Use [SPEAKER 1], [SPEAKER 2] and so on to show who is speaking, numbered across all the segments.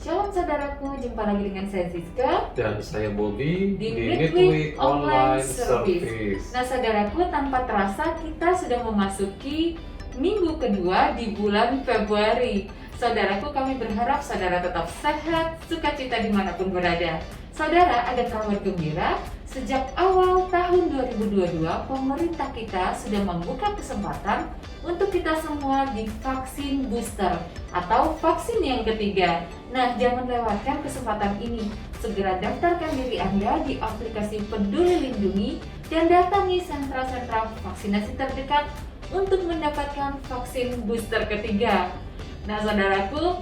[SPEAKER 1] Shalom saudaraku, jumpa lagi dengan saya Zizka
[SPEAKER 2] Dan saya Bobby
[SPEAKER 1] di
[SPEAKER 2] di
[SPEAKER 1] Midweek
[SPEAKER 2] Midweek
[SPEAKER 1] Online
[SPEAKER 2] Online
[SPEAKER 1] Service.
[SPEAKER 2] Service.
[SPEAKER 1] Nah saudaraku, tanpa terasa kita sudah memasuki minggu kedua di bulan Februari. Saudaraku, kami berharap saudara tetap sehat, sukacita dimanapun berada. Saudara, ada kabar gembira. Sejak awal tahun 2022, pemerintah kita sudah membuka kesempatan untuk kita semua divaksin booster atau vaksin yang ketiga. Nah, jangan lewatkan kesempatan ini. Segera daftarkan diri Anda di aplikasi Peduli Lindungi dan datangi sentra-sentra vaksinasi terdekat untuk mendapatkan vaksin booster ketiga. Nah, saudaraku,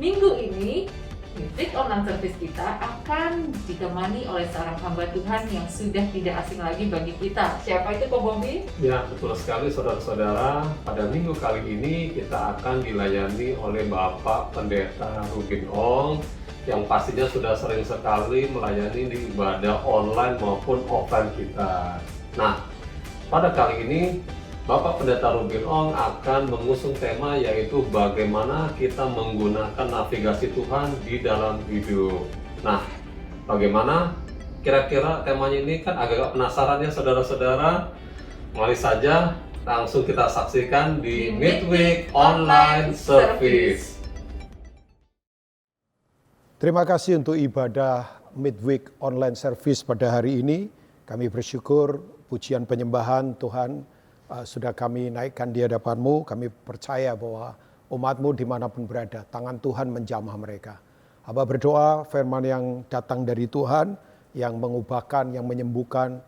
[SPEAKER 1] minggu ini Midweek Online Service kita akan ditemani oleh seorang hamba Tuhan yang sudah tidak asing lagi bagi kita. Siapa itu, Pak Bobby?
[SPEAKER 2] Ya, betul sekali saudara-saudara. Pada minggu kali ini kita akan dilayani oleh Bapak Pendeta Ruben Ong yang pastinya sudah sering sekali melayani di ibadah online maupun offline kita. Nah, pada kali ini Bapak Pendeta Ruben Ong akan mengusung tema yaitu bagaimana kita menggunakan navigasi Tuhan di dalam hidup. Nah, bagaimana? Kira-kira temanya ini kan agak penasaran ya saudara-saudara. Mari saja langsung kita saksikan di Midweek Online Service.
[SPEAKER 3] Terima kasih untuk ibadah Midweek Online Service pada hari ini. Kami bersyukur pujian penyembahan Tuhan sudah kami naikkan di hadapan-Mu. Kami percaya bahwa umat-Mu dimanapun berada, tangan Tuhan menjamah mereka. Hamba berdoa firman yang datang dari Tuhan, yang mengubahkan, yang menyembuhkan,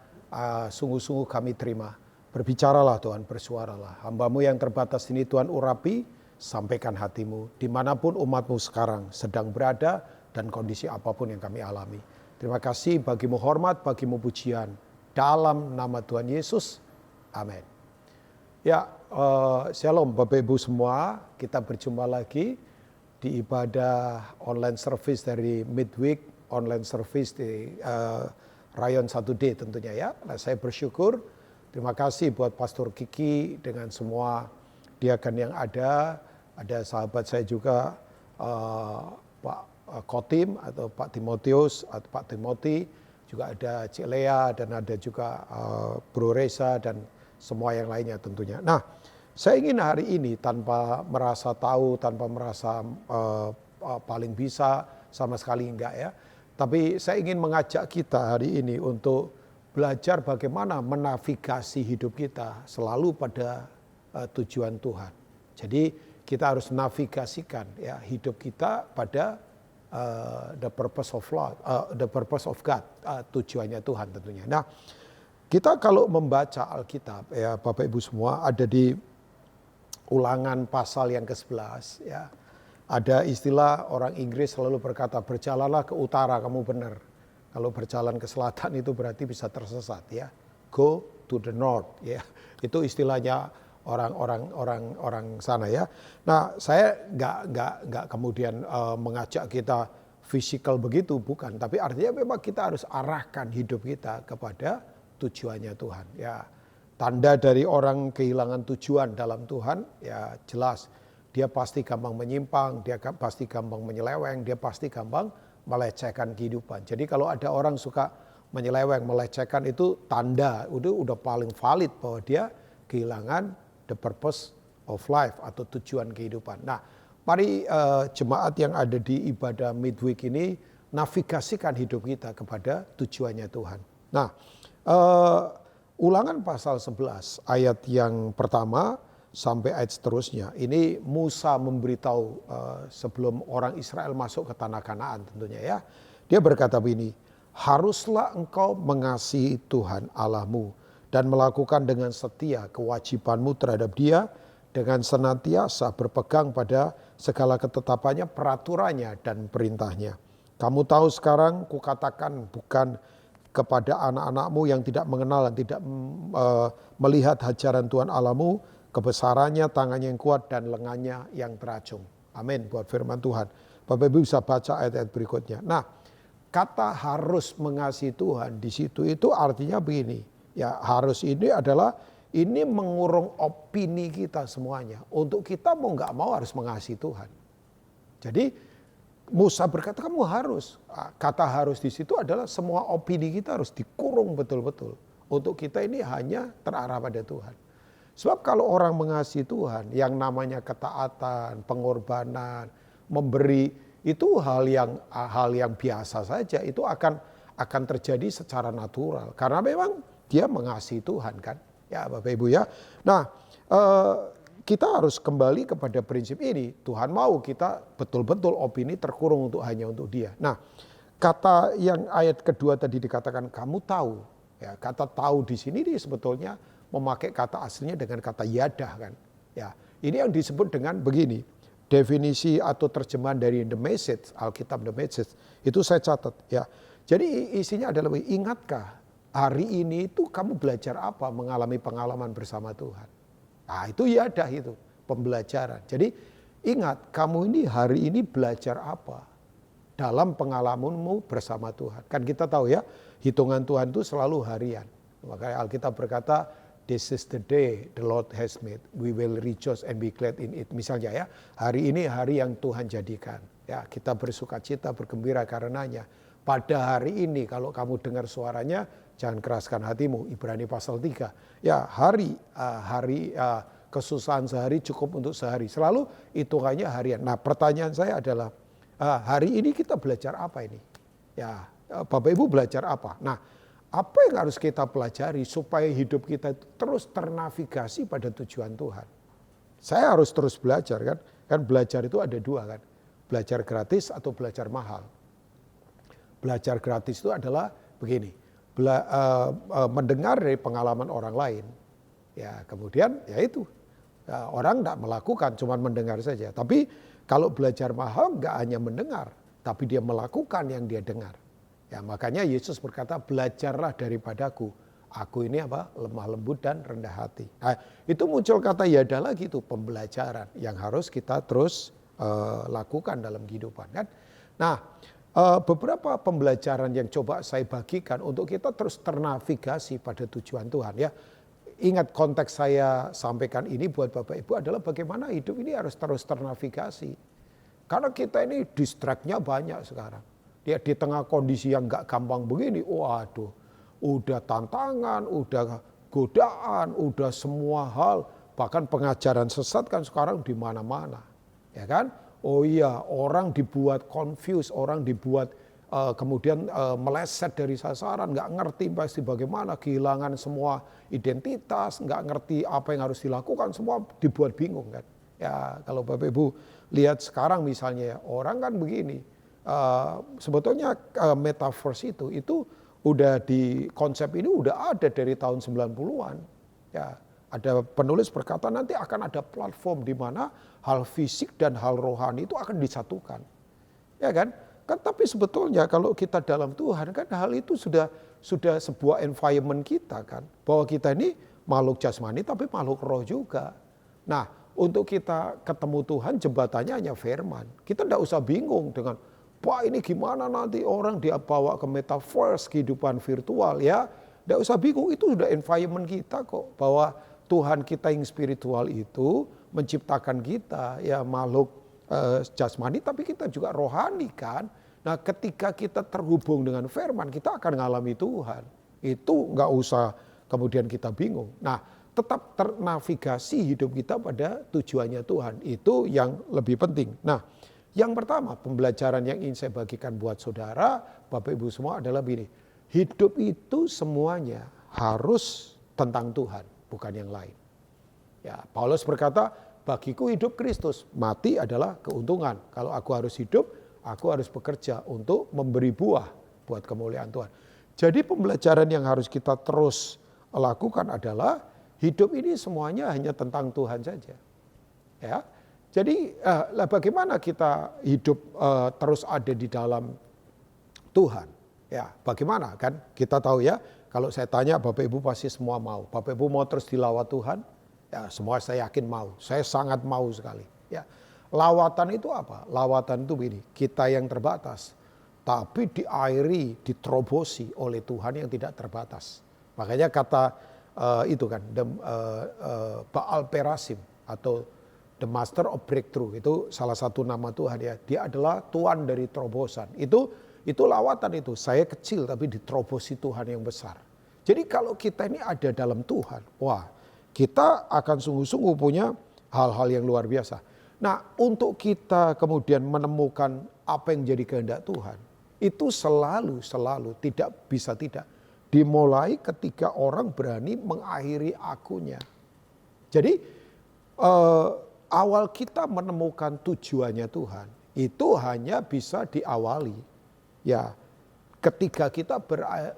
[SPEAKER 3] sungguh-sungguh kami terima. Berbicaralah Tuhan, bersuaralah. Hamba-Mu yang terbatas ini Tuhan urapi, sampaikan hati-Mu. Dimanapun umat-Mu sekarang sedang berada dan kondisi apapun yang kami alami. Terima kasih, bagi-Mu hormat, bagi-Mu pujian. Dalam nama Tuhan Yesus, amin. Ya, shalom Bapak Ibu semua, kita berjumpa lagi di ibadah online service dari Midweek Online Service di Rayon 1D tentunya ya. Nah, saya bersyukur, terima kasih buat Pastor Kiki dengan semua diakan yang ada sahabat saya juga Pak Kotim atau Pak Timotius atau Pak Timothy, juga ada Cik Lea dan ada juga Bro Reza dan semua yang lainnya tentunya. Nah, saya ingin hari ini tanpa merasa tahu, tanpa merasa paling bisa, sama sekali enggak ya. Tapi saya ingin mengajak kita hari ini untuk belajar bagaimana menavigasi hidup kita selalu pada tujuan Tuhan. Jadi kita harus navigasikan ya hidup kita pada the purpose of God, tujuannya Tuhan tentunya. Nah, kita kalau membaca Alkitab ya Bapak Ibu semua, ada di Ulangan pasal yang ke-11 ya. Ada istilah orang Inggris selalu berkata, berjalanlah ke utara kamu benar. Kalau berjalan ke selatan itu berarti bisa tersesat ya. Go to the north ya. Itu istilahnya orang sana ya. Nah, saya nggak kemudian mengajak kita fisikal begitu, bukan. Tapi artinya memang kita harus arahkan hidup kita kepada tujuannya Tuhan ya. Tanda dari orang kehilangan tujuan dalam Tuhan ya jelas dia pasti gampang menyimpang, dia pasti gampang menyeleweng, dia pasti gampang melecehkan kehidupan. Jadi kalau ada orang suka menyeleweng, melecehkan, itu tanda udah paling valid bahwa dia kehilangan the purpose of life atau tujuan kehidupan. Nah, mari jemaat yang ada di ibadah Midweek ini navigasikan hidup kita kepada tujuannya Tuhan. Nah, Ulangan pasal 11 ayat yang pertama sampai ayat seterusnya. Ini Musa memberitahu sebelum orang Israel masuk ke tanah Kanaan tentunya ya. Dia berkata begini, haruslah engkau mengasihi Tuhan Allahmu dan melakukan dengan setia kewajibanmu terhadap Dia dengan senantiasa berpegang pada segala ketetapannya, peraturannya dan perintahnya. Kamu tahu sekarang kukatakan bukan kepada anak-anakmu yang tidak mengenal dan tidak melihat hajaran Tuhan Allahmu, kebesarannya, tangannya yang kuat dan lengannya yang teracung. Amin buat firman Tuhan. Bapak Ibu bisa baca ayat-ayat berikutnya. Nah, kata harus mengasihi Tuhan di situ itu artinya begini. Ya, harus ini adalah ini mengurung opini kita semuanya. Untuk kita mau nggak mau harus mengasihi Tuhan. Jadi Musa berkata kamu harus. Kata harus di situ adalah semua opini kita harus dikurung betul-betul. Untuk kita ini hanya terarah pada Tuhan. Sebab kalau orang mengasihi Tuhan, yang namanya ketaatan, pengorbanan, memberi, itu hal yang biasa saja. Itu akan terjadi secara natural. Karena memang dia mengasihi Tuhan kan. Ya Bapak Ibu ya. Nah kita harus kembali kepada prinsip ini. Tuhan mau kita betul-betul opini terkurung hanya untuk dia. Nah kata yang ayat kedua tadi dikatakan kamu tahu. Ya, kata tahu di sini sebetulnya memakai kata aslinya dengan kata yadah kan. Ya, ini yang disebut dengan begini. Definisi atau terjemahan dari The Message, Alkitab The Message, itu saya catat ya. Jadi isinya adalah ingatkah hari ini itu kamu belajar apa mengalami pengalaman bersama Tuhan. Nah, itu yadah itu, pembelajaran. Jadi ingat kamu ini hari ini belajar apa dalam pengalamanmu bersama Tuhan. Kan kita tahu ya, hitungan Tuhan itu selalu harian. Makanya Alkitab berkata, this is the day the Lord has made. We will rejoice and be glad in it. Misalnya ya, hari ini hari yang Tuhan jadikan. Ya, kita bersukacita, bergembira karenanya. Pada hari ini kalau kamu dengar suaranya, jangan keraskan hatimu. Ibrani pasal 3. Ya, hari kesusahan sehari cukup untuk sehari. Selalu hitungannya harian. Nah, pertanyaan saya adalah, hari ini kita belajar apa ini? Ya, Bapak Ibu belajar apa? Nah, apa yang harus kita pelajari supaya hidup kita itu terus ternavigasi pada tujuan Tuhan? Saya harus terus belajar kan? Kan belajar itu ada dua kan? Belajar gratis atau belajar mahal. Belajar gratis itu adalah begini, mendengar dari pengalaman orang lain. Ya, kemudian ya itu, orang tidak melakukan, cuma mendengar saja. Tapi kalau belajar mahal nggak hanya mendengar, tapi dia melakukan yang dia dengar. Ya, makanya Yesus berkata, belajarlah daripadaku. Aku ini apa? Lemah lembut dan rendah hati. Nah, itu muncul kata yada lagi itu, pembelajaran yang harus kita terus lakukan dalam kehidupan kan. Nah, beberapa pembelajaran yang coba saya bagikan untuk kita terus ternavigasi pada tujuan Tuhan ya. Ingat konteks saya sampaikan ini buat Bapak Ibu adalah bagaimana hidup ini harus terus ternavigasi. Karena kita ini distract-nya banyak sekarang. Dia di tengah kondisi yang gak gampang begini, waduh, udah tantangan, udah godaan, udah semua hal, bahkan pengajaran sesat kan sekarang di mana-mana, ya kan? Oh iya, orang dibuat confused, orang dibuat kemudian meleset dari sasaran, nggak ngerti pasti bagaimana, kehilangan semua identitas, nggak ngerti apa yang harus dilakukan, semua dibuat bingung kan? Ya kalau Bapak Ibu lihat sekarang misalnya, orang kan begini. Sebetulnya metaverse itu udah di konsep ini udah ada dari tahun 90-an. Ya, ada penulis berkata nanti akan ada platform di mana hal fisik dan hal rohani itu akan disatukan. Ya kan? Kan tapi sebetulnya kalau kita dalam Tuhan kan hal itu sudah sebuah environment kita kan. Bahwa kita ini makhluk jasmani tapi makhluk roh juga. Nah, untuk kita ketemu Tuhan jembatannya hanya firman. Kita tidak usah bingung dengan wah ini gimana nanti orang dia bawa ke metaverse, kehidupan virtual ya. Tidak usah bingung, itu sudah environment kita kok. Bahwa Tuhan kita yang spiritual itu menciptakan kita ya makhluk jasmani tapi kita juga rohani kan. Nah ketika kita terhubung dengan firman kita akan mengalami Tuhan. Itu nggak usah kemudian kita bingung. Nah tetap ternavigasi hidup kita pada tujuannya Tuhan. Itu yang lebih penting. Nah yang pertama, pembelajaran yang ingin saya bagikan buat saudara, Bapak Ibu semua adalah begini. Hidup itu semuanya harus tentang Tuhan, bukan yang lain. Ya, Paulus berkata, bagiku hidup Kristus, mati adalah keuntungan. Kalau aku harus hidup, aku harus bekerja untuk memberi buah buat kemuliaan Tuhan. Jadi pembelajaran yang harus kita terus lakukan adalah, hidup ini semuanya hanya tentang Tuhan saja. Ya. Jadi bagaimana kita hidup terus ada di dalam Tuhan? Ya, bagaimana kan? Kita tahu ya, kalau saya tanya Bapak Ibu pasti semua mau. Bapak Ibu mau terus dilawat Tuhan? Ya, semua saya yakin mau. Saya sangat mau sekali. Ya, lawatan itu apa? Lawatan itu begini, kita yang terbatas, tapi diairi, diterobosi oleh Tuhan yang tidak terbatas. Makanya kata itu kan, Baal Perasim atau The Master of Breakthrough, itu salah satu nama Tuhan ya. Dia adalah Tuhan dari terobosan. Itu lawatan itu. Saya kecil tapi diterobosi Tuhan yang besar. Jadi kalau kita ini ada dalam Tuhan, wah, kita akan sungguh-sungguh punya hal-hal yang luar biasa. Nah, untuk kita kemudian menemukan apa yang jadi kehendak Tuhan, itu selalu tidak bisa tidak dimulai ketika orang berani mengakhiri akunya. Jadi awal kita menemukan tujuannya Tuhan itu hanya bisa diawali ya ketika kita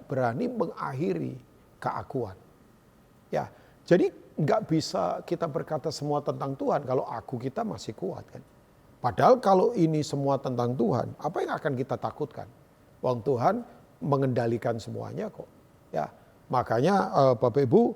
[SPEAKER 3] berani mengakhiri keakuan. Ya, jadi nggak bisa kita berkata semua tentang Tuhan kalau aku kita masih kuat kan. Padahal kalau ini semua tentang Tuhan, apa yang akan kita takutkan? Wong Tuhan mengendalikan semuanya kok. Ya, makanya Bapak Ibu,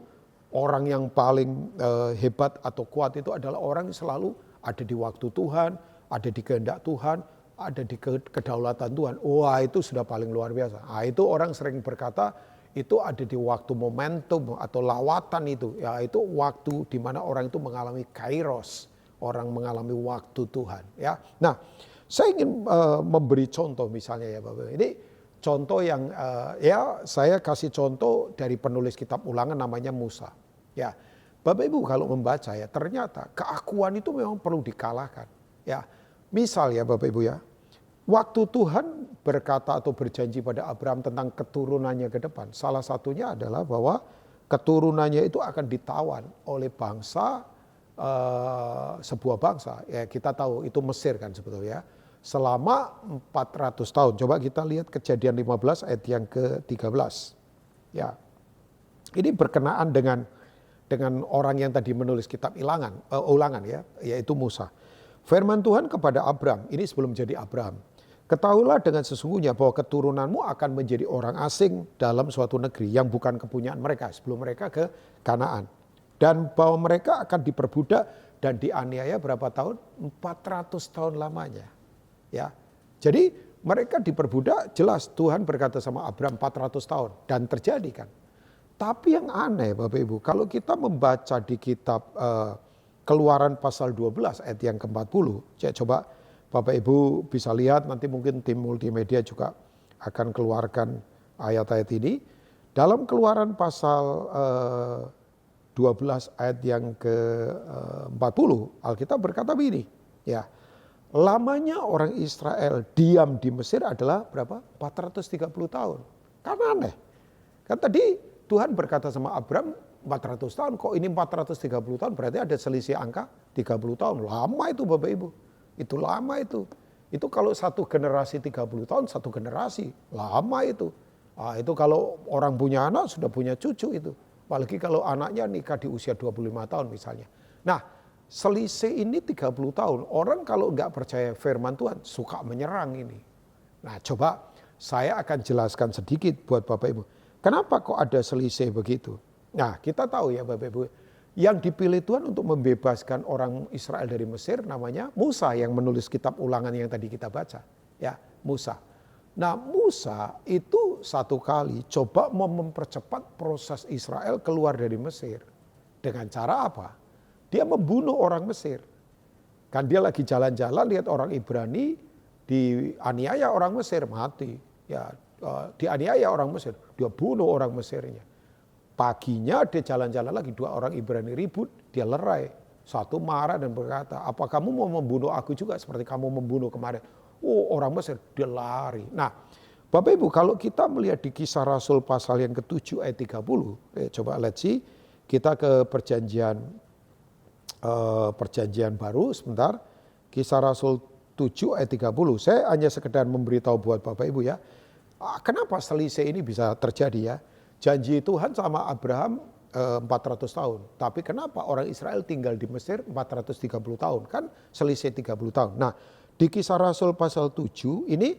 [SPEAKER 3] orang yang paling hebat atau kuat itu adalah orang yang selalu ada di waktu Tuhan, ada di kehendak Tuhan, ada di kedaulatan Tuhan. Wah, itu sudah paling luar biasa. Nah, itu orang sering berkata itu ada di waktu momentum atau lawatan itu. Ya, itu waktu di mana orang itu mengalami kairos, orang mengalami waktu Tuhan. Ya, nah, saya ingin memberi contoh misalnya ya Bapak. Ini contoh yang ya saya kasih contoh dari penulis kitab Ulangan namanya Musa. Ya, Bapak Ibu kalau membaca ya ternyata keakuan itu memang perlu dikalahkan. Ya, misal ya Bapak Ibu ya, waktu Tuhan berkata atau berjanji pada Abraham tentang keturunannya ke depan, salah satunya adalah bahwa keturunannya itu akan ditawan oleh bangsa, sebuah bangsa. Ya, kita tahu itu Mesir kan sebetulnya. Selama 400 tahun. Coba kita lihat Kejadian 15 ayat yang ke-13. Ya. Ini berkenaan dengan orang yang tadi menulis kitab Ulangan ya, yaitu Musa. Firman Tuhan kepada Abraham, ini sebelum jadi Abraham. Ketahuilah dengan sesungguhnya bahwa keturunanmu akan menjadi orang asing dalam suatu negeri yang bukan kepunyaan mereka sebelum mereka ke Kanaan. Dan bahwa mereka akan diperbudak dan dianiaya berapa tahun? 400 tahun lamanya. Ya, jadi mereka diperbudak, jelas Tuhan berkata sama Abraham 400 tahun dan terjadi kan. Tapi yang aneh Bapak Ibu, kalau kita membaca di kitab Keluaran pasal 12 ayat yang ke-40, coba Bapak Ibu bisa lihat, nanti mungkin tim multimedia juga akan keluarkan ayat-ayat ini. Dalam Keluaran pasal 12 ayat yang ke-40, Alkitab berkata begini, ya. Lamanya orang Israel diam di Mesir adalah berapa? 430 tahun. Kan aneh. Kan tadi Tuhan berkata sama Abraham 400 tahun, kok ini 430 tahun, berarti ada selisih angka 30 tahun. Lama itu Bapak Ibu. Itu lama itu. Itu kalau satu generasi 30 tahun, satu generasi. Lama itu. Nah, itu kalau orang punya anak sudah punya cucu itu. Apalagi kalau anaknya nikah di usia 25 tahun misalnya. Nah, selisih ini 30 tahun. Orang kalau nggak percaya firman Tuhan suka menyerang ini. Nah, coba saya akan jelaskan sedikit buat Bapak Ibu. Kenapa kok ada selisih begitu? Nah, kita tahu ya Bapak Ibu, yang dipilih Tuhan untuk membebaskan orang Israel dari Mesir namanya Musa yang menulis kitab Ulangan yang tadi kita baca. Ya, Musa. Nah, Musa itu satu kali coba mempercepat proses Israel keluar dari Mesir. Dengan cara apa? Dia membunuh orang Mesir. Kan dia lagi jalan-jalan lihat orang Ibrani dianiaya orang Mesir, mati. Ya, dianiaya orang Mesir, dia bunuh orang Mesirnya. Paginya dia jalan-jalan lagi, dua orang Ibrani ribut, dia lerai. Satu marah dan berkata, apa kamu mau membunuh aku juga seperti kamu membunuh kemarin? Oh, orang Mesir, dia lari. Nah, Bapak Ibu, kalau kita melihat di Kisah Rasul pasal yang ke-7 ayat 30, coba let's see, kita ke perjanjian baru sebentar. Kisah Rasul 7 ayat 30. Saya hanya sekedar memberitahu buat Bapak Ibu ya. Kenapa selisih ini bisa terjadi ya? Janji Tuhan sama Abraham 400 tahun. Tapi kenapa orang Israel tinggal di Mesir 430 tahun? Kan selisih 30 tahun. Nah, di Kisah Rasul pasal 7 ini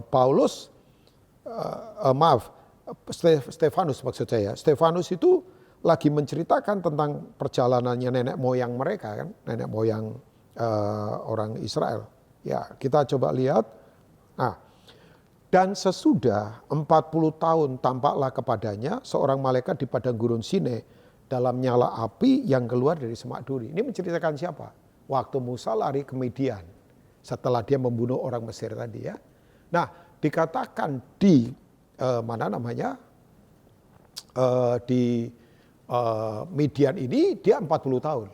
[SPEAKER 3] Paulus, Stefanus maksud saya. Stefanus itu lagi menceritakan tentang perjalanannya nenek moyang mereka kan, nenek moyang orang Israel. Ya, kita coba lihat. Nah, dan sesudah 40 tahun tampaklah kepadanya seorang malaikat di padang gurun Sinai dalam nyala api yang keluar dari semak duri. Ini menceritakan siapa? Waktu Musa lari ke Midian setelah dia membunuh orang Mesir tadi ya. Nah, dikatakan di di Midian ini dia 40 tahun.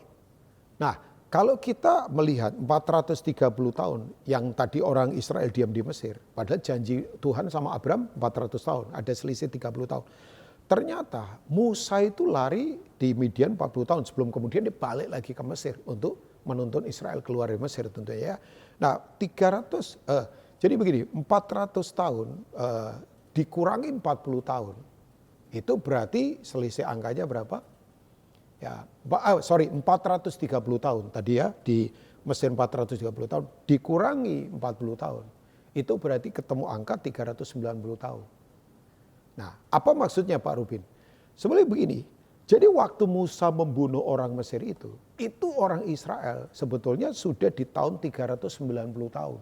[SPEAKER 3] Nah, kalau kita melihat 430 tahun yang tadi orang Israel diam di Mesir, padahal janji Tuhan sama Abraham 400 tahun, ada selisih 30 tahun. Ternyata Musa itu lari di Midian 40 tahun sebelum kemudian dia balik lagi ke Mesir untuk menuntun Israel keluar dari Mesir tentunya ya. Nah, jadi begini, 400 tahun dikurangi 40 tahun, itu berarti selisih angkanya berapa? Ya, 430 tahun tadi ya, di Mesir 430 tahun dikurangi 40 tahun. Itu berarti ketemu angka 390 tahun. Nah, apa maksudnya Pak Rubin? Sebenarnya begini, jadi waktu Musa membunuh orang Mesir itu orang Israel sebetulnya sudah di tahun 390 tahun.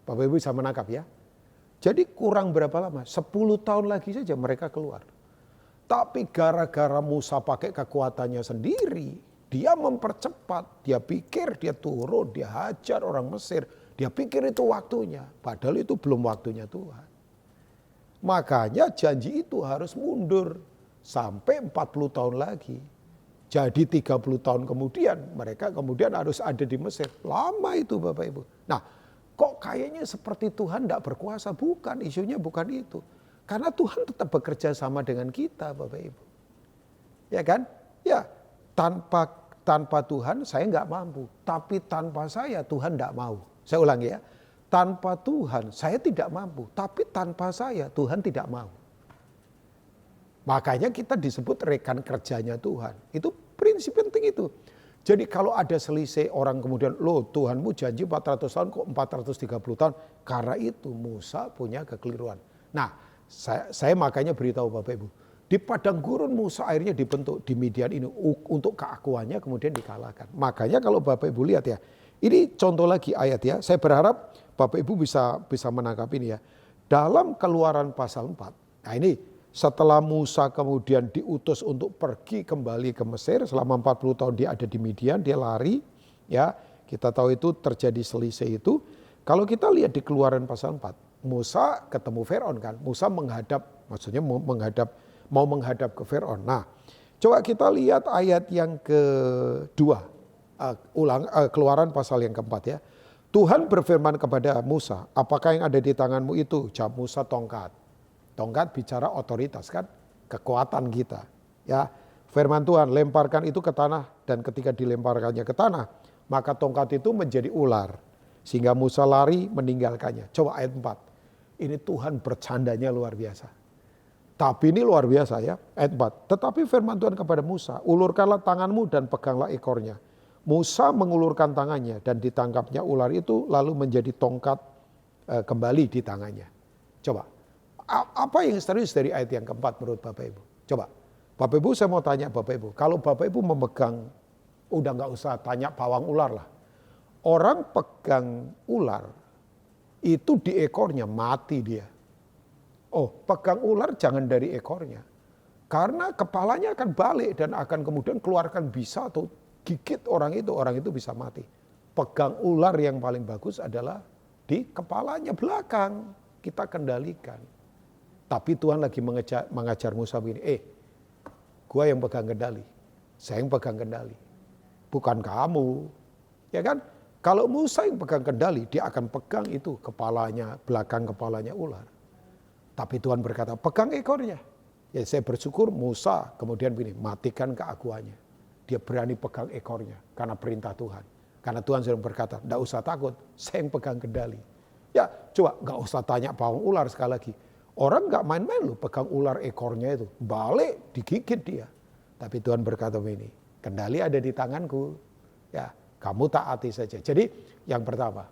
[SPEAKER 3] Bapak Ibu bisa menangkap ya. Jadi kurang berapa lama? 10 tahun lagi saja mereka keluar. Tapi gara-gara Musa pakai kekuatannya sendiri, dia mempercepat, dia pikir dia turun, dia hajar orang Mesir, dia pikir itu waktunya, padahal itu belum waktunya Tuhan. Makanya janji itu harus mundur sampai 40 tahun lagi. Jadi 30 tahun kemudian mereka kemudian harus ada di Mesir. Lama itu Bapak Ibu. Nah, kok kayaknya seperti Tuhan tidak berkuasa? Bukan, isunya bukan itu. Karena Tuhan tetap bekerja sama dengan kita Bapak Ibu. Ya kan? Ya, tanpa Tuhan saya nggak mampu. Tapi tanpa saya Tuhan tidak mau. Saya ulangi ya. Tanpa Tuhan saya tidak mampu. Tapi tanpa saya Tuhan tidak mau. Makanya kita disebut rekan kerjanya Tuhan. Itu prinsip penting itu. Jadi kalau ada selisih orang kemudian, loh Tuhanmu janji 400 tahun kok 430 tahun. Karena itu Musa punya kekeliruan. Nah, saya makanya beritahu Bapak Ibu, di padang gurun Musa akhirnya dibentuk di Midian ini untuk keakuannya kemudian dikalahkan. Makanya kalau Bapak Ibu lihat ya, ini contoh lagi ayat ya. Saya berharap Bapak Ibu bisa menangkap ini ya. Dalam Keluaran pasal 4. Nah ini setelah Musa kemudian diutus untuk pergi kembali ke Mesir selama 40 tahun dia ada di Midian, dia lari ya. Kita tahu itu terjadi selisih itu. Kalau kita lihat di Keluaran pasal 4, Musa ketemu Firaun kan. Musa mau menghadap ke Firaun. Nah, coba kita lihat ayat yang kedua. Keluaran pasal yang keempat ya. Tuhan berfirman kepada Musa, apakah yang ada di tanganmu itu? Jawab Musa, tongkat. Tongkat bicara otoritas kan, kekuatan kita. Ya, firman Tuhan, lemparkan itu ke tanah dan ketika dilemparkannya ke tanah, maka tongkat itu menjadi ular. Sehingga Musa lari meninggalkannya. Coba ayat 4. Ini Tuhan bercandanya luar biasa. Tapi ini luar biasa ya. Ayat 4. Tetapi firman Tuhan kepada Musa, ulurkanlah tanganmu dan peganglah ekornya. Musa mengulurkan tangannya dan ditangkapnya ular itu lalu menjadi tongkat kembali di tangannya. Coba. Apa yang serius dari ayat yang keempat menurut Bapak Ibu? Coba. Bapak Ibu saya mau tanya Bapak Ibu. Kalau Bapak Ibu memegang, udah nggak usah tanya pawang ular lah. Orang pegang ular, itu di ekornya mati dia. Oh, pegang ular jangan dari ekornya. Karena kepalanya akan balik dan akan kemudian keluarkan bisa atau gigit orang itu bisa mati. Pegang ular yang paling bagus adalah di kepalanya belakang. Kita kendalikan. Tapi Tuhan lagi mengajar Musa begini, gua yang pegang kendali. Saya yang pegang kendali. Bukan kamu. Ya kan? Kalau Musa yang pegang kendali, dia akan pegang itu kepalanya, belakang kepalanya ular. Tapi Tuhan berkata, pegang ekornya. Ya saya bersyukur Musa kemudian begini, matikan keakuannya. Dia berani pegang ekornya karena perintah Tuhan. Karena Tuhan sudah berkata, tidak usah takut, saya yang pegang kendali. Ya coba nggak usah tanya pawang ular sekali lagi. Orang nggak main-main loh pegang ular ekornya itu. Balik digigit dia. Tapi Tuhan berkata begini, kendali ada di tanganku. Ya. Kamu taati saja. Jadi yang pertama,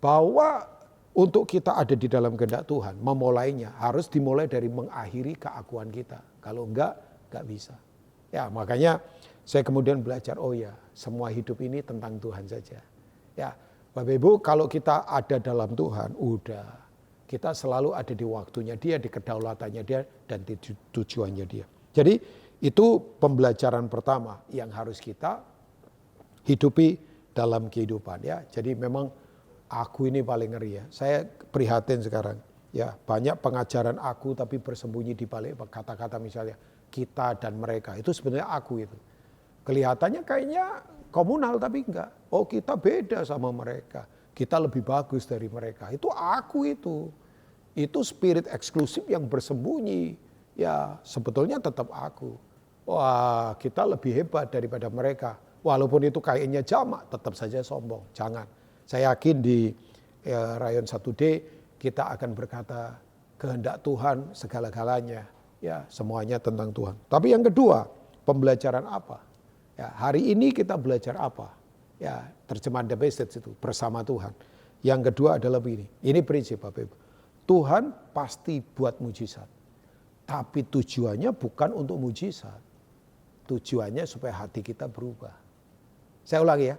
[SPEAKER 3] bahwa untuk kita ada di dalam kehendak Tuhan, memulainya harus dimulai dari mengakhiri keakuan kita. Kalau enggak bisa. Ya makanya saya kemudian belajar, oh ya semua hidup ini tentang Tuhan saja. Ya Bapak Ibu kalau kita ada dalam Tuhan, udah. Kita selalu ada di waktunya dia, di kedaulatannya dia, dan di tujuannya dia. Jadi Itu pembelajaran pertama yang harus kita hidupi dalam kehidupan ya. Jadi memang aku ini paling ngeri ya. Saya prihatin sekarang ya, banyak pengajaran aku tapi bersembunyi di balik kata-kata misalnya kita dan mereka. Itu sebenarnya aku itu. Kelihatannya kayaknya komunal tapi enggak. Oh, kita beda sama mereka. Kita lebih bagus dari mereka. Itu aku itu. Itu spirit eksklusif yang bersembunyi. Ya, sebetulnya tetap aku. Wah, kita lebih hebat daripada mereka. Walaupun itu kayaknya jamak, tetap saja sombong. Jangan. Saya yakin di Rayon 1D kita akan berkata kehendak Tuhan segala-galanya. Ya, semuanya tentang Tuhan. Tapi yang kedua, pembelajaran apa? Ya, hari ini kita belajar apa? Ya, terjemahan The Message itu bersama Tuhan. Yang kedua adalah begini. Ini prinsip Bapak Ibu. Tuhan pasti buat mujizat. Tapi tujuannya bukan untuk mujizat. Tujuannya supaya hati kita berubah. Saya ulangi ya.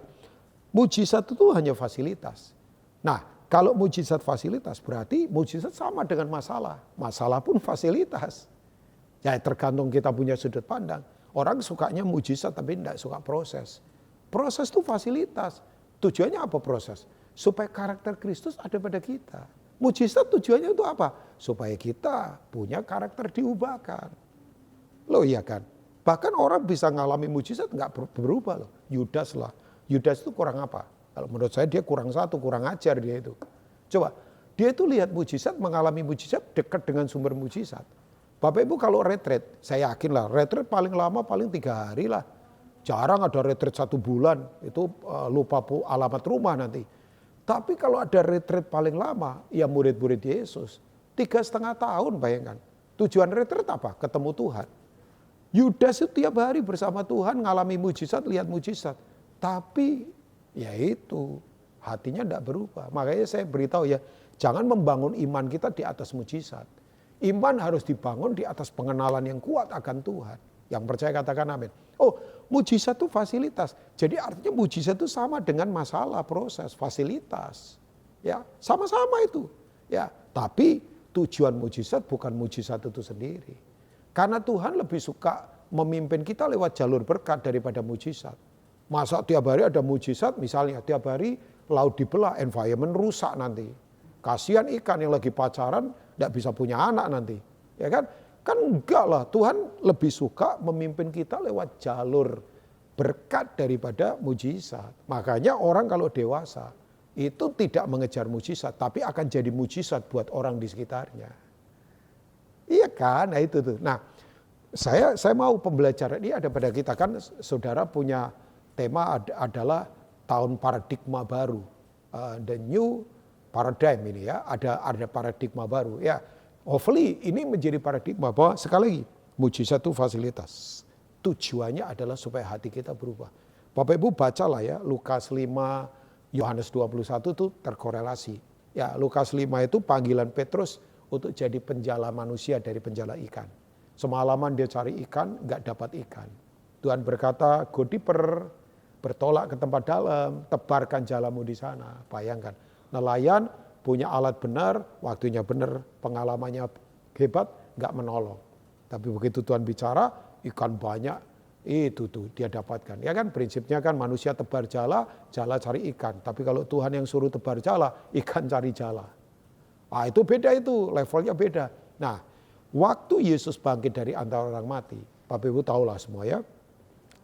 [SPEAKER 3] Mujizat itu hanya fasilitas. Nah, kalau mujizat fasilitas berarti mujizat sama dengan masalah. Masalah pun fasilitas. Ya tergantung kita punya sudut pandang. Orang sukanya mujizat tapi tidak suka proses. Proses itu fasilitas. Tujuannya apa proses? Supaya karakter Kristus ada pada kita. Mujizat tujuannya untuk apa? Supaya kita punya karakter diubahkan. Loh iya kan? Bahkan orang bisa ngalami mujizat nggak berubah loh. Yudas lah. Yudas itu kurang apa? Kalau menurut saya dia kurang satu, kurang ajar dia itu. Coba, dia itu lihat mujizat, mengalami mujizat dekat dengan sumber mujizat. Bapak Ibu kalau retret, saya yakin lah retret paling lama paling 3 hari lah. Jarang ada retret 1 bulan, itu lupa alamat rumah nanti. Tapi kalau ada retret paling lama, ya murid-murid Yesus. 3,5 tahun bayangkan. Tujuan retret apa? Ketemu Tuhan. Yudas itu tiap hari bersama Tuhan, ngalami mujizat, lihat mujizat. Tapi ya itu, hatinya tidak berubah. Makanya saya beritahu ya, jangan membangun iman kita di atas mujizat. Iman harus dibangun di atas pengenalan yang kuat akan Tuhan. Yang percaya katakan amin. Oh, mujizat itu fasilitas. Jadi artinya mujizat itu sama dengan masalah, proses, fasilitas. Ya, sama-sama itu. Ya, tapi tujuan mujizat bukan mujizat itu sendiri. Karena Tuhan lebih suka memimpin kita lewat jalur berkat daripada mujizat. Masa tiap hari ada mujizat, misalnya tiap hari laut dibelah, environment rusak nanti. Kasihan ikan yang lagi pacaran tidak bisa punya anak nanti. Ya kan? Kan enggak lah, Tuhan lebih suka memimpin kita lewat jalur berkat daripada mujizat. Makanya orang kalau dewasa itu tidak mengejar mujizat, tapi akan jadi mujizat buat orang di sekitarnya. Iya kan, nah itu tuh. Nah, saya mau pembelajaran ini ada pada kita kan, saudara punya tema adalah tahun paradigma baru, the new paradigm ini ya, ada paradigma baru ya. Hopefully ini menjadi paradigma bahwa sekali lagi mujizat itu fasilitas. Tujuannya adalah supaya hati kita berubah. Bapak Ibu bacalah ya Lukas 5, Yohanes 21 itu terkorelasi. Ya Lukas 5 itu panggilan Petrus untuk jadi penjala manusia dari penjala ikan. Semalaman dia cari ikan, nggak dapat ikan. Tuhan berkata, go deeper, bertolak ke tempat dalam, tebarkan jalamu di sana. Bayangkan, nelayan punya alat benar, waktunya benar, pengalamannya hebat, nggak menolong. Tapi begitu Tuhan bicara, ikan banyak, itu tuh dia dapatkan. Ya kan prinsipnya kan manusia tebar jala, jala cari ikan. Tapi kalau Tuhan yang suruh tebar jala, ikan cari jala. Ah itu beda itu, levelnya beda. Nah, waktu Yesus bangkit dari antara orang mati, Bapak Ibu tahulah semua ya.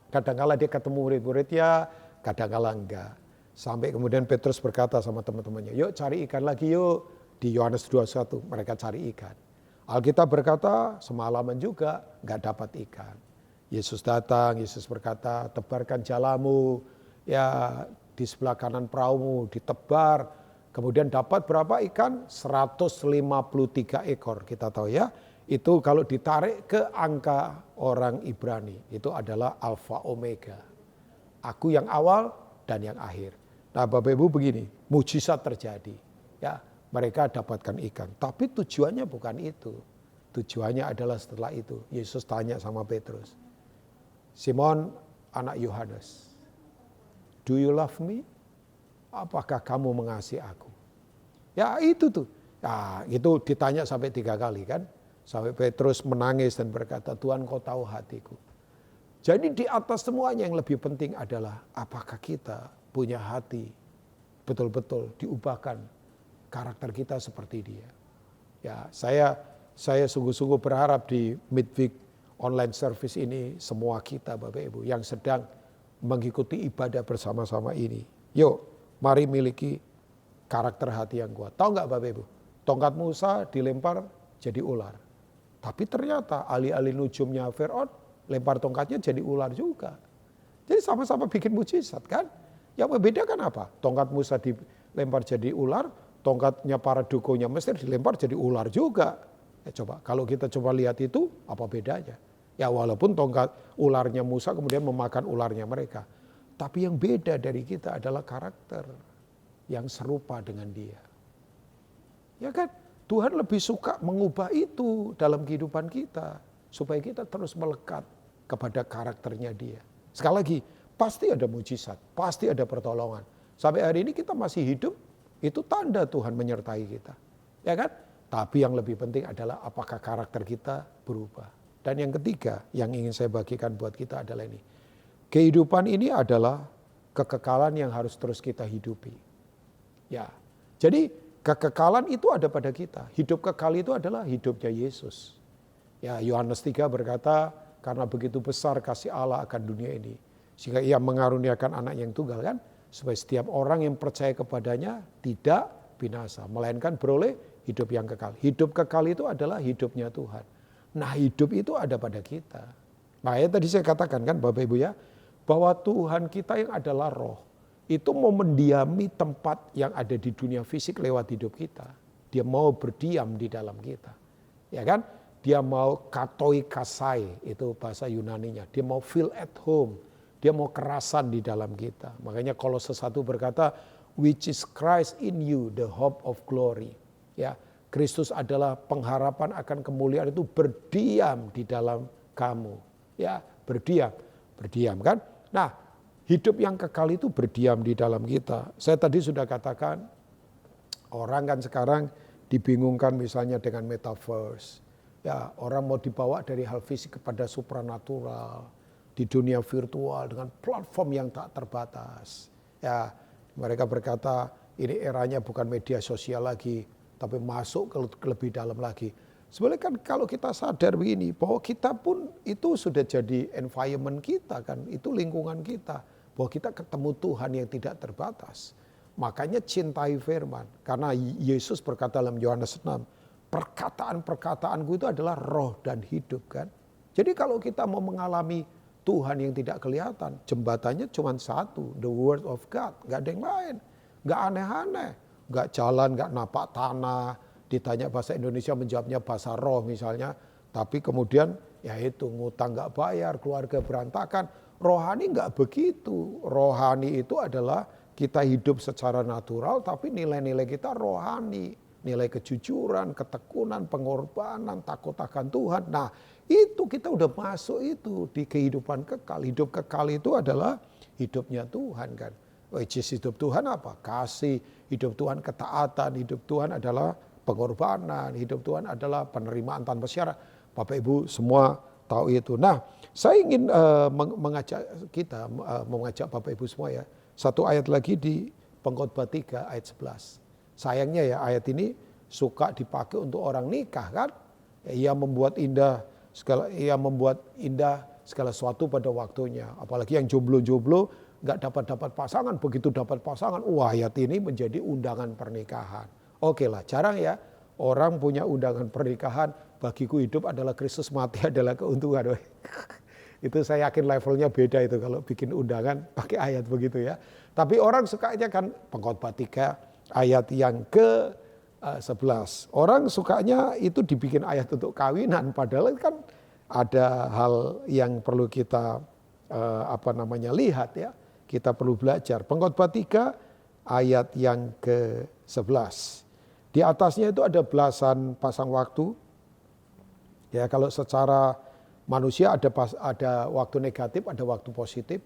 [SPEAKER 3] Kadang-kala dia ketemu murid-muridnya, kadang-kala enggak. Sampai kemudian Petrus berkata sama teman-temannya, yuk cari ikan lagi yuk. Di Yohanes 21 mereka cari ikan. Alkitab berkata semalaman juga enggak dapat ikan. Yesus datang, Yesus berkata tebarkan jalamu, ya di sebelah kanan perahumu ditebar. Kemudian dapat berapa ikan? 153 ekor kita tahu ya. Itu kalau ditarik ke angka orang Ibrani, itu adalah Alfa Omega. Aku yang awal dan yang akhir. Nah Bapak Ibu begini, mujizat terjadi. Ya, mereka dapatkan ikan. Tapi tujuannya bukan itu. Tujuannya adalah setelah itu. Yesus tanya sama Petrus. Simon anak Yohanes, do you love me? Apakah kamu mengasihi aku? Ya itu tuh. Nah, itu ditanya sampai 3 kali kan. Sampai Petrus menangis dan berkata, Tuhan kau tahu hatiku. Jadi di atas semuanya yang lebih penting adalah apakah kita punya hati betul-betul diubahkan karakter kita seperti dia. Ya, saya sungguh-sungguh berharap di Midweek online service ini semua kita Bapak Ibu yang sedang mengikuti ibadah bersama-sama ini. Yuk, mari miliki karakter hati yang kuat. Tahu nggak Bapak Ibu? Tongkat Musa dilempar jadi ular. Tapi ternyata alih-alih nujumnya Firaun, lempar tongkatnya jadi ular juga. Jadi sama-sama bikin mujizat kan? Yang membedakan apa? Tongkat Musa dilempar jadi ular, tongkatnya para dukonya Mesir dilempar jadi ular juga. Coba, kalau kita coba lihat itu, apa bedanya? Ya walaupun tongkat ularnya Musa kemudian memakan ularnya mereka. Tapi yang beda dari kita adalah karakter yang serupa dengan dia. Ya kan? Tuhan lebih suka mengubah itu dalam kehidupan kita. Supaya kita terus melekat kepada karakternya dia. Sekali lagi, pasti ada mujizat, pasti ada pertolongan. Sampai hari ini kita masih hidup, itu tanda Tuhan menyertai kita. Ya kan? Tapi yang lebih penting adalah apakah karakter kita berubah. Dan yang ketiga yang ingin saya bagikan buat kita adalah ini. Kehidupan ini adalah kekekalan yang harus terus kita hidupi. Ya, jadi kekekalan itu ada pada kita. Hidup kekal itu adalah hidupnya Yesus. Ya, Yohanes 3 berkata, karena begitu besar kasih Allah akan dunia ini. Sehingga ia mengaruniakan anak yang tunggal kan. Supaya setiap orang yang percaya kepadanya tidak binasa. Melainkan beroleh hidup yang kekal. Hidup kekal itu adalah hidupnya Tuhan. Nah hidup itu ada pada kita. Makanya tadi saya katakan kan Bapak Ibu ya. Bahwa Tuhan kita yang adalah roh. Itu mau mendiami tempat yang ada di dunia fisik lewat hidup kita. Dia mau berdiam di dalam kita. Ya kan? Dia mau katoi kasai. Itu bahasa Yunaninya. Dia mau feel at home. Dia mau kerasan di dalam kita. Makanya Kolose 1 berkata, which is Christ in you, the hope of glory. Ya, Kristus adalah pengharapan akan kemuliaan itu berdiam di dalam kamu. Ya, berdiam kan? Nah, hidup yang kekal itu berdiam di dalam kita. Saya tadi sudah katakan, orang kan sekarang dibingungkan misalnya dengan metaverse. Ya, orang mau dibawa dari hal fisik kepada supranatural. Di dunia virtual dengan platform yang tak terbatas. Ya, mereka berkata ini eranya bukan media sosial lagi, tapi masuk ke lebih dalam lagi. Sebenarnya kan kalau kita sadar begini, bahwa kita pun itu sudah jadi environment kita kan, itu lingkungan kita. Bahwa kita ketemu Tuhan yang tidak terbatas. Makanya cintai firman. Karena Yesus berkata dalam Yohanes 6, perkataan-perkataanku itu adalah roh dan hidup kan. Jadi kalau kita mau mengalami Tuhan yang tidak kelihatan, jembatannya cuma satu, the word of God, gak ada yang lain, gak aneh-aneh, gak jalan, gak napak tanah, ditanya bahasa Indonesia menjawabnya bahasa roh misalnya, tapi kemudian ya itu ngutang gak bayar, keluarga berantakan. Rohani gak begitu, rohani itu adalah kita hidup secara natural tapi nilai-nilai kita rohani, nilai kejujuran, ketekunan, pengorbanan, takut akan Tuhan. Nah itu kita udah masuk itu di kehidupan kekal. Hidup kekal itu adalah hidupnya Tuhan kan. Which is hidup Tuhan apa? Kasih, hidup Tuhan ketaatan, hidup Tuhan adalah pengorbanan, hidup Tuhan adalah penerimaan tanpa syarat. Bapak Ibu semua tahu itu. Nah saya ingin mengajak kita, mengajak Bapak Ibu semua ya. Satu ayat lagi di Pengkhotbah 3 ayat 11. Sayangnya ya ayat ini suka dipakai untuk orang nikah kan. Ia membuat indah segala sesuatu pada waktunya. Apalagi yang jomblo-jomblo nggak dapat pasangan, begitu dapat pasangan, wah ayat ini menjadi undangan pernikahan. Oke lah, jarang ya orang punya undangan pernikahan. Bagiku hidup adalah Kristus, mati adalah keuntungan. Itu saya yakin levelnya beda itu kalau bikin undangan pakai ayat begitu ya. Tapi orang sukanya kan Pengkhotbah 3 ayat yang ke 11. Orang sukanya itu dibikin ayat untuk kawinan, padahal kan ada hal yang perlu kita lihat ya. Kita perlu belajar. Pengkhotbah 3 ayat yang ke-11. Di atasnya itu ada belasan pasang waktu. Ya, kalau secara manusia ada waktu negatif, ada waktu positif.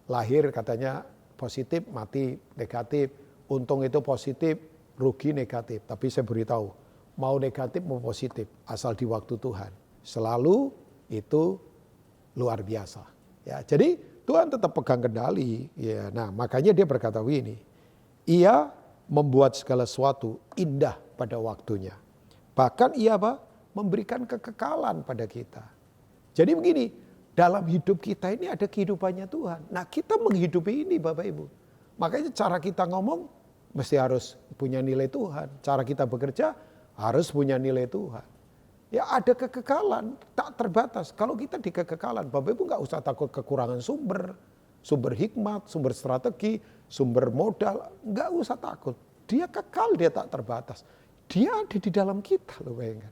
[SPEAKER 3] Lahir katanya positif, mati negatif. Untung itu positif, rugi negatif. Tapi saya beritahu, mau negatif mau positif, asal di waktu Tuhan. Selalu itu luar biasa. Ya, jadi Tuhan tetap pegang kendali. Ya, nah makanya dia berkata begini, Ia membuat segala sesuatu indah pada waktunya. Bahkan Ia memberikan kekekalan pada kita. Jadi begini, dalam hidup kita ini ada kehidupannya Tuhan. Nah kita menghidupi ini Bapak Ibu. Makanya cara kita ngomong mesti harus punya nilai Tuhan. Cara kita bekerja harus punya nilai Tuhan. Ya ada kekekalan, tak terbatas. Kalau kita di kekekalan, Bapak Ibu nggak usah takut kekurangan sumber hikmat, sumber strategi, sumber modal, nggak usah takut. Dia kekal, dia tak terbatas. Dia ada di dalam kita, loh bayangkan.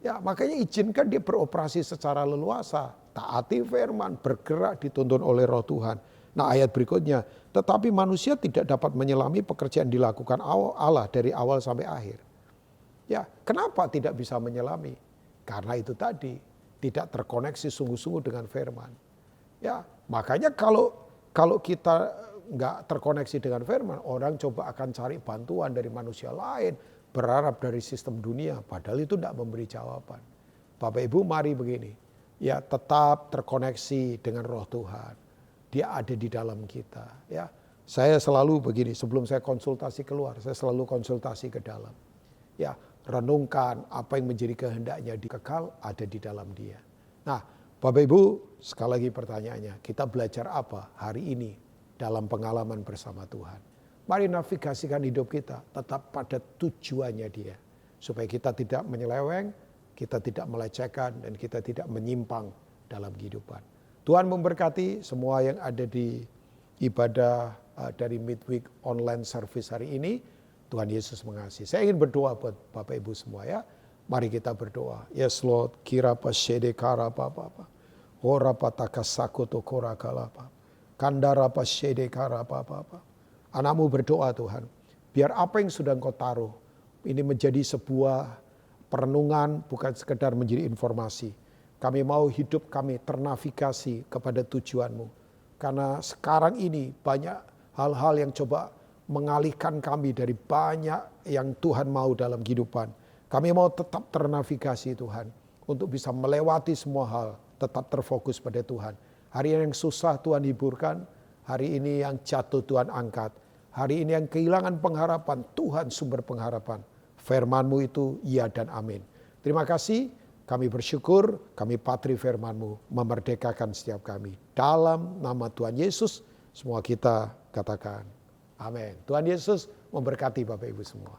[SPEAKER 3] Ya makanya izinkan dia beroperasi secara leluasa, taati firman, bergerak dituntun oleh Roh Tuhan. Nah ayat berikutnya, tetapi manusia tidak dapat menyelami pekerjaan dilakukan Allah dari awal sampai akhir. Ya, kenapa tidak bisa menyelami? Karena itu tadi tidak terkoneksi sungguh-sungguh dengan firman. Ya, makanya kalau kita nggak terkoneksi dengan firman, orang coba akan cari bantuan dari manusia lain, berharap dari sistem dunia, padahal itu tidak memberi jawaban. Bapak Ibu, mari begini, ya tetap terkoneksi dengan Roh Tuhan. Dia ada di dalam kita. Ya, saya selalu begini, sebelum saya konsultasi keluar, saya selalu konsultasi ke dalam. Ya, renungkan apa yang menjadi kehendaknya dikekal ada di dalam dia. Nah, Bapak Ibu, sekali lagi pertanyaannya, kita belajar apa hari ini dalam pengalaman bersama Tuhan? Mari navigasikan hidup kita tetap pada tujuannya dia. Supaya kita tidak menyeleweng, kita tidak melecehkan, dan kita tidak menyimpang dalam kehidupan. Tuhan memberkati semua yang ada di ibadah dari Midweek Online Service hari ini. Tuhan Yesus mengasihi. Saya ingin berdoa buat Bapak Ibu semua ya. Mari kita berdoa. Yes Lord, kira pasyede kara papa. Ora pataka sakoto kora kalapa. Kandara pasyede kara papa. Anakmu berdoa Tuhan. Biar apa yang sudah Engkau taruh ini menjadi sebuah perenungan, bukan sekedar menjadi informasi. Kami mau hidup kami ternavigasi kepada tujuan-Mu. Karena sekarang ini banyak hal-hal yang coba mengalihkan kami dari banyak yang Tuhan mau dalam kehidupan. Kami mau tetap ternavigasi Tuhan. Untuk bisa melewati semua hal. Tetap terfokus pada Tuhan. Hari ini yang susah Tuhan hiburkan. Hari ini yang jatuh Tuhan angkat. Hari ini yang kehilangan pengharapan. Tuhan sumber pengharapan. Firman-Mu itu iya dan amin. Terima kasih. Kami bersyukur. Kami patri firman-Mu. Memerdekakan setiap kami. Dalam nama Tuhan Yesus. Semua kita katakan. Amin. Tuhan Yesus memberkati Bapak Ibu semua.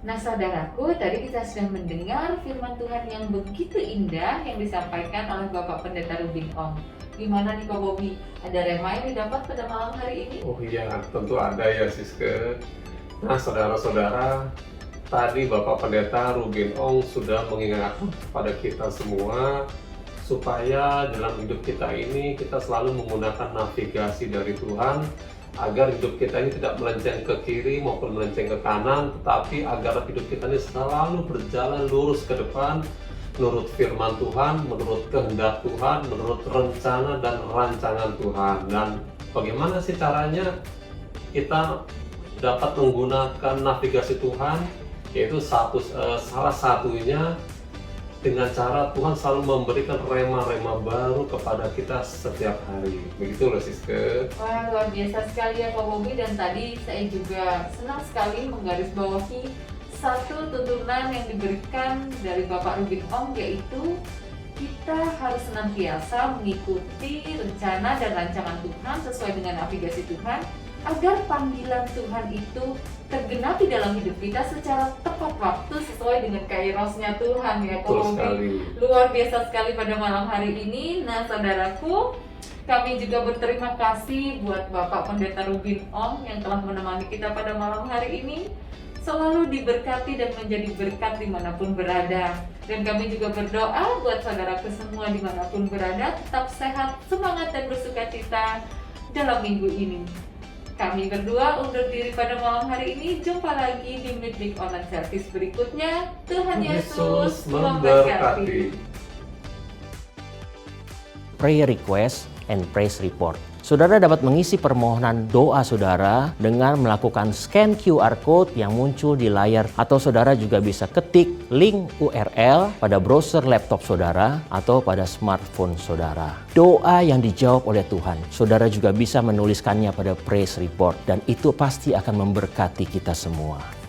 [SPEAKER 1] Nah saudaraku, tadi kita sudah mendengar firman Tuhan yang begitu indah yang disampaikan oleh Bapak Pendeta Ruben Ong. Gimana nih Kak Bobby? Ada rema yang didapat pada malam hari ini?
[SPEAKER 2] Oh iya, tentu ada ya Siske. Nah saudara-saudara, tadi Bapak Pendeta Ruben Ong sudah mengingatkan kepada kita semua supaya dalam hidup kita ini kita selalu menggunakan navigasi dari Tuhan agar hidup kita ini tidak melenceng ke kiri maupun melenceng ke kanan, tetapi agar hidup kita ini selalu berjalan lurus ke depan menurut firman Tuhan, menurut kehendak Tuhan, menurut rencana dan rancangan Tuhan. Dan bagaimana sih caranya kita dapat menggunakan navigasi Tuhan? Yaitu salah satunya dengan cara Tuhan selalu memberikan rema-rema baru kepada kita setiap hari. Begitu loh Siske.
[SPEAKER 1] Wah luar biasa sekali ya Pak Bobby. Dan tadi saya juga senang sekali menggarisbawahi satu tuntunan yang diberikan dari Bapak Ruben Ong, yaitu kita harus senantiasa mengikuti rencana dan rancangan Tuhan sesuai dengan navigasi Tuhan agar panggilan Tuhan itu tergenapi dalam hidup kita secara tepat waktu sesuai dengan kairosnya Tuhan ya Pak Bobby. Luar biasa sekali pada malam hari ini. Nah saudaraku, kami juga berterima kasih buat Bapak Pendeta Ruben Ong yang telah menemani kita pada malam hari ini. Selalu diberkati dan menjadi berkat dimanapun berada. Dan kami juga berdoa buat saudaraku semua dimanapun berada, tetap sehat, semangat dan bersukacita dalam minggu ini. Kami berdua undur diri pada malam hari ini. Jumpa lagi di Midweek Online Service berikutnya. Tuhan Yesus memberkati.
[SPEAKER 4] Prayer request and praise report. Saudara dapat mengisi permohonan doa saudara dengan melakukan scan QR Code yang muncul di layar, atau saudara juga bisa ketik link URL pada browser laptop saudara atau pada smartphone saudara. Doa yang dijawab oleh Tuhan, saudara juga bisa menuliskannya pada praise report, dan itu pasti akan memberkati kita semua.